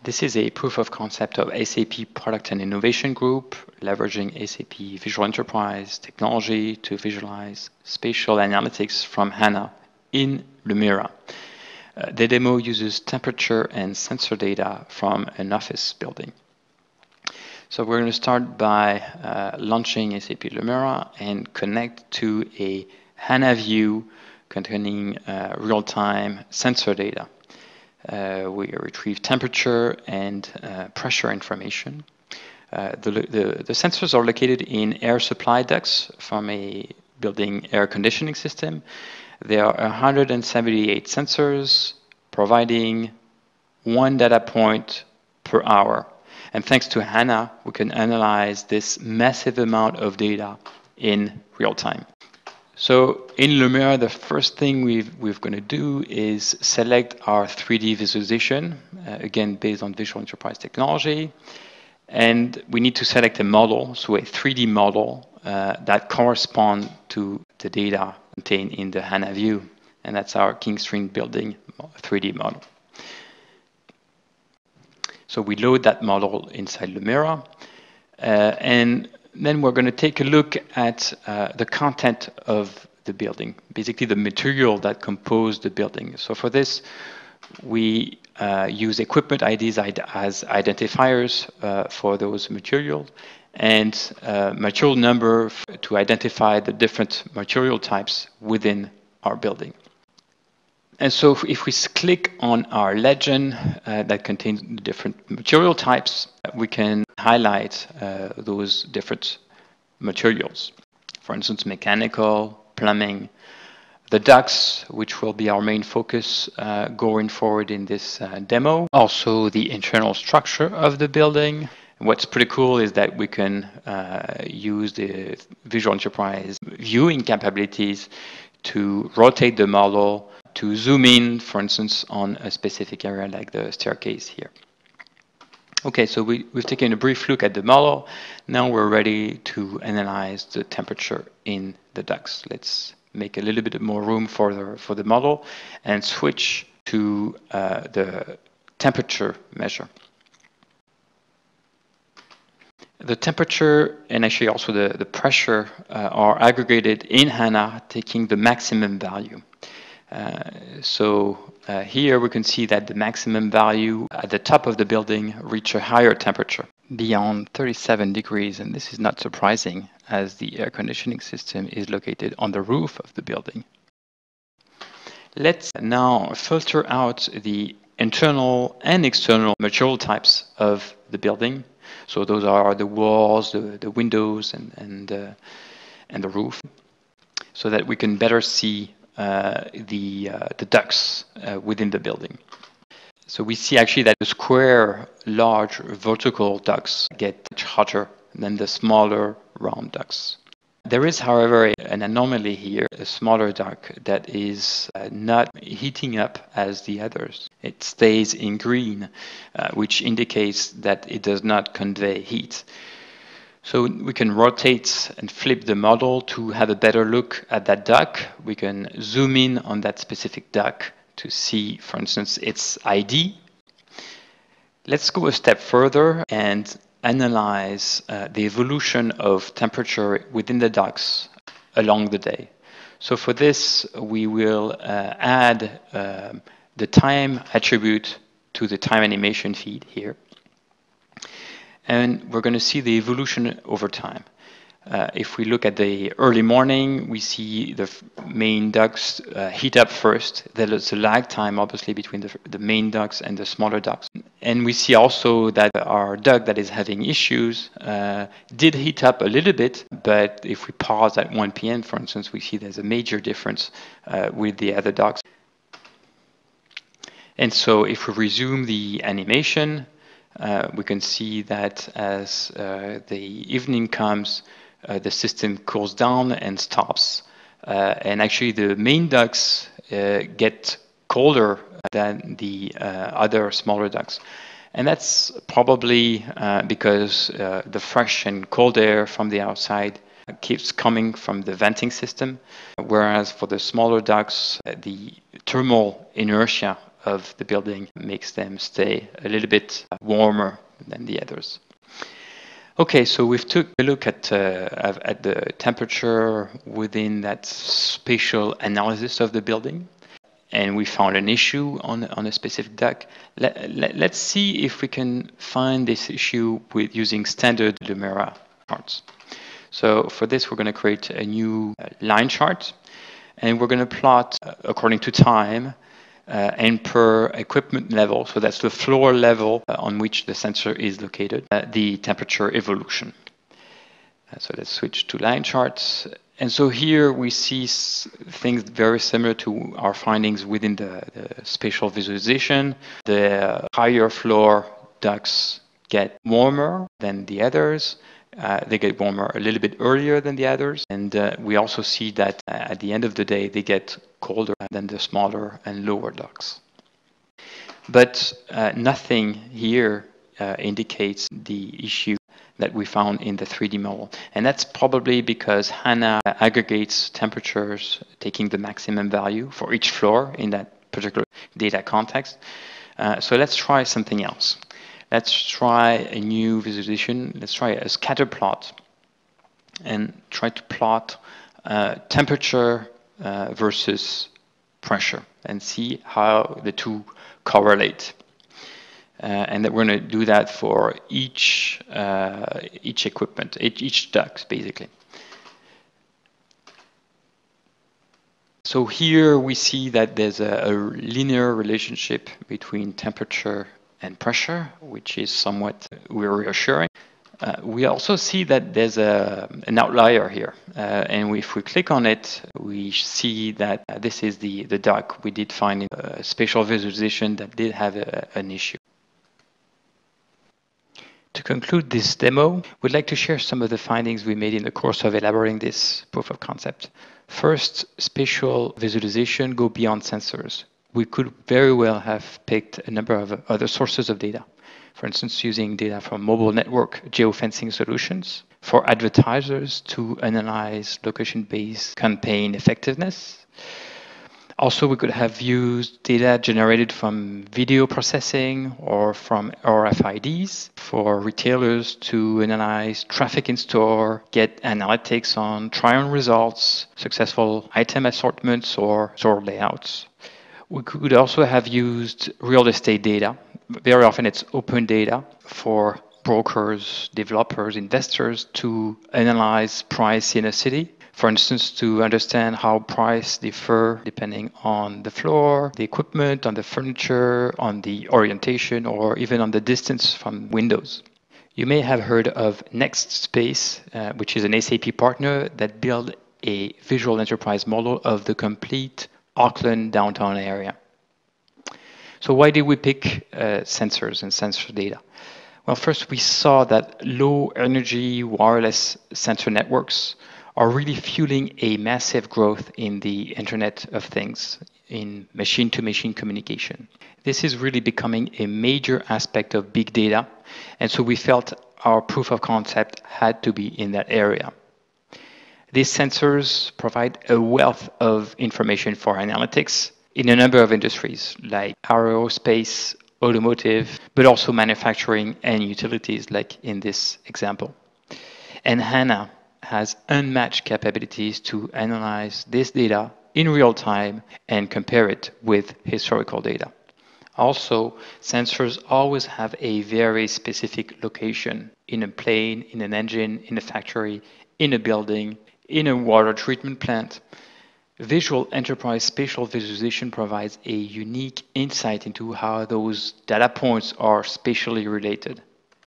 This is a proof of concept of SAP Product and Innovation Group, leveraging SAP Visual Enterprise technology to visualize spatial analytics from HANA in Lumira. The demo uses temperature and sensor data from an office building. So we're going to start by launching SAP Lumira and connect to a HANA view containing real-time sensor data. We retrieve temperature and pressure information. The sensors are located in air supply ducts from a building air conditioning system. There are 178 sensors providing one data point per hour. And thanks to HANA, we can analyze this massive amount of data in real time. So in Lumira, the first thing we're going to do is select our 3D visualization, again, based on Visual Enterprise technology. And we need to select a model, so a 3D model that corresponds to the data contained in the HANA view. And that's our King String building 3D model. So we load that model inside Lumira, and then we're going to take a look at the content of the building, basically the material that compose the building. So for this, we use equipment IDs as identifiers for those materials, and material number to identify the different material types within our building. And so if we click on our legend that contains the different material types, we can highlight those different materials. For instance, mechanical, plumbing, the ducts, which will be our main focus going forward in this demo. Also the internal structure of the building. What's pretty cool is that we can use the Visual Enterprise viewing capabilities to rotate the model, to zoom in, for instance, on a specific area like the staircase here. Okay, so we've taken a brief look at the model. Now we're ready to analyze the temperature in the ducts. Let's make a little bit more room for the model and switch to the temperature measure. The temperature and actually also the pressure are aggregated in HANA, taking the maximum value. Here we can see that the maximum value at the top of the building reach a higher temperature, beyond 37 degrees, and this is not surprising as the air conditioning system is located on the roof of the building. Let's now filter out the internal and external material types of the building. So those are the walls, the windows, and the roof, so that we can better see the ducts within the building. So we see actually that the square, large vertical ducts get much hotter than the smaller round ducts. There is, however, an anomaly here, a smaller duct that is not heating up as the others. It stays in green, which indicates that it does not convey heat. So we can rotate and flip the model to have a better look at that duct. We can zoom in on that specific duct to see, for instance, its ID. Let's go a step further and analyze the evolution of temperature within the ducts along the day. So for this, we will add the time attribute to the time animation feed here. And we're going to see the evolution over time. If we look at the early morning, we see the main ducts heat up first. There is a lag time, obviously, between the main ducts and the smaller ducts. And we see also that our duct that is having issues did heat up a little bit, but if we pause at 1 p.m., for instance, we see there's a major difference with the other ducts. And so if we resume the animation, we can see that as the evening comes, the system cools down and stops. And actually the main ducts get colder than the other smaller ducts. And that's probably because the fresh and cold air from the outside keeps coming from the venting system, whereas for the smaller ducts, the thermal inertia of the building makes them stay a little bit warmer than the others. Okay, so we've took a look at the temperature within that spatial analysis of the building, and we found an issue on a specific duct. Let's see if we can find this issue with using standard Lumira charts. So for this, we're going to create a new line chart, and we're going to plot according to time and per equipment level, so that's the floor level on which the sensor is located, the temperature evolution. So let's switch to line charts. And so here we see things very similar to our findings within the spatial visualization. The higher floor ducts get warmer than the others. They get warmer a little bit earlier than the others. And we also see that at the end of the day, they get colder than the smaller and lower ducts. But nothing here indicates the issue that we found in the 3D model. And that's probably because HANA aggregates temperatures, taking the maximum value for each floor in that particular data context. So let's try something else. Let's try a new visualization. Let's try a scatter plot and try to plot temperature versus pressure and see how the two correlate. And that we're going to do that for each equipment, each duct, basically. So here we see that there's a linear relationship between temperature and pressure, which is somewhat reassuring. We also see that there's an outlier here. And if we click on it, we see that this is the duct we did find in a spatial visualization that did have an issue. To conclude this demo, we'd like to share some of the findings we made in the course of elaborating this proof of concept. First, spatial visualization go beyond sensors. We could very well have picked a number of other sources of data. For instance, using data from mobile network geofencing solutions for advertisers to analyze location-based campaign effectiveness. Also, we could have used data generated from video processing or from RFIDs for retailers to analyze traffic in store, get analytics on try-on results, successful item assortments, or store layouts. We could also have used real estate data. Very often it's open data for brokers, developers, investors to analyze price in a city. For instance, to understand how price differ depending on the floor, the equipment, on the furniture, on the orientation, or even on the distance from windows. You may have heard of NextSpace, which is an SAP partner that built a visual enterprise model of the complete Auckland downtown area. So why did we pick sensors and sensor data? Well, first we saw that low energy wireless sensor networks are really fueling a massive growth in the Internet of Things, in machine-to-machine communication. This is really becoming a major aspect of big data, and so we felt our proof of concept had to be in that area. These sensors provide a wealth of information for analytics in a number of industries, like aerospace, automotive, but also manufacturing and utilities, like in this example. And HANA has unmatched capabilities to analyze this data in real time and compare it with historical data. Also, sensors always have a very specific location in a plane, in an engine, in a factory, in a building, in a water treatment plant. Visual enterprise spatial visualization provides a unique insight into how those data points are spatially related.